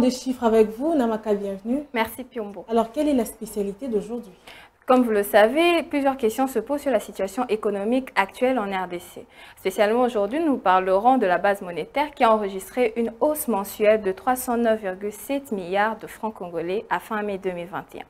des chiffres avec vous. Namaka, bienvenue. Merci Piombo. Alors, quelle est la spécialité d'aujourd'hui? Comme vous le savez, plusieurs questions se posent sur la situation économique actuelle en RDC. Spécialement aujourd'hui, nous parlerons de la base monétaire qui a enregistré une hausse mensuelle de 309,7 milliards de francs congolais à fin mai 2021.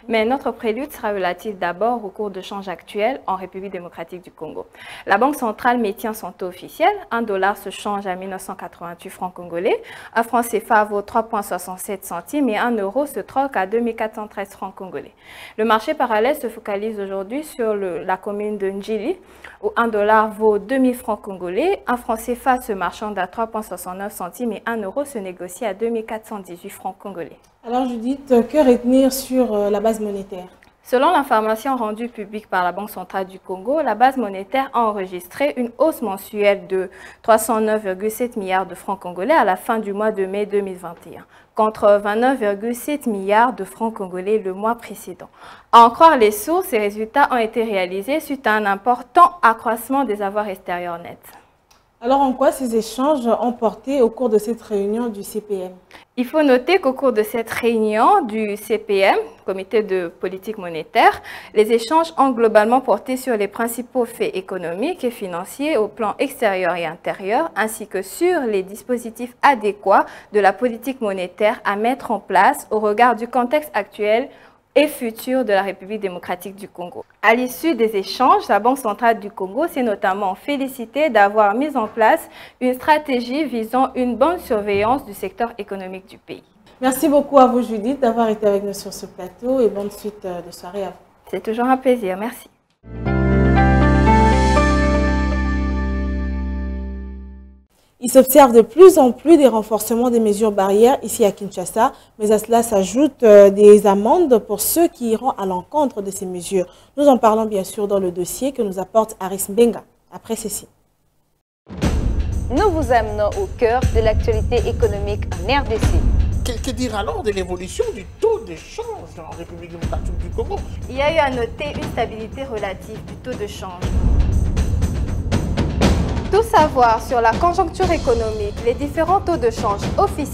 Mais notre prélude sera relatif d'abord au cours de change actuel en République démocratique du Congo. La Banque centrale maintient son taux officiel. 1 dollar se change à 1988 francs congolais. Un franc CFA vaut 3,67 centimes et 1 euro se troque à 2413 francs congolais. Le marché parallèle se focalise aujourd'hui sur la commune de Ndjili, où 1 dollar vaut 2000 francs congolais. Un franc CFA se marchande à 3,69 centimes et 1 euro se négocie à 2418 francs congolais. Alors Judith, que retenir sur la base monétaire? Selon l'information rendue publique par la Banque centrale du Congo, la base monétaire a enregistré une hausse mensuelle de 309,7 milliards de francs congolais à la fin du mois de mai 2021, contre 29,7 milliards de francs congolais le mois précédent. À en croire les sources, ces résultats ont été réalisés suite à un important accroissement des avoirs extérieurs nets. Alors, en quoi ces échanges ont porté au cours de cette réunion du CPM? Il faut noter qu'au cours de cette réunion du CPM, Comité de politique monétaire, les échanges ont globalement porté sur les principaux faits économiques et financiers au plan extérieur et intérieur, ainsi que sur les dispositifs adéquats de la politique monétaire à mettre en place au regard du contexte actuel et futur de la République démocratique du Congo. À l'issue des échanges, la Banque centrale du Congo s'est notamment félicitée d'avoir mis en place une stratégie visant une bonne surveillance du secteur économique du pays. Merci beaucoup à vous Judith d'avoir été avec nous sur ce plateau et bonne suite de soirée à vous. C'est toujours un plaisir, merci. Il s'observe de plus en plus des renforcements des mesures barrières ici à Kinshasa, mais à cela s'ajoutent des amendes pour ceux qui iront à l'encontre de ces mesures. Nous en parlons bien sûr dans le dossier que nous apporte Aris Mbenga, après ceci. Nous vous amenons au cœur de l'actualité économique en RDC. Que dire alors de l'évolution du taux de change en République démocratique du Congo? Il y a eu à noter une stabilité relative du taux de change. Tout savoir sur la conjoncture économique, les différents taux de change officiels.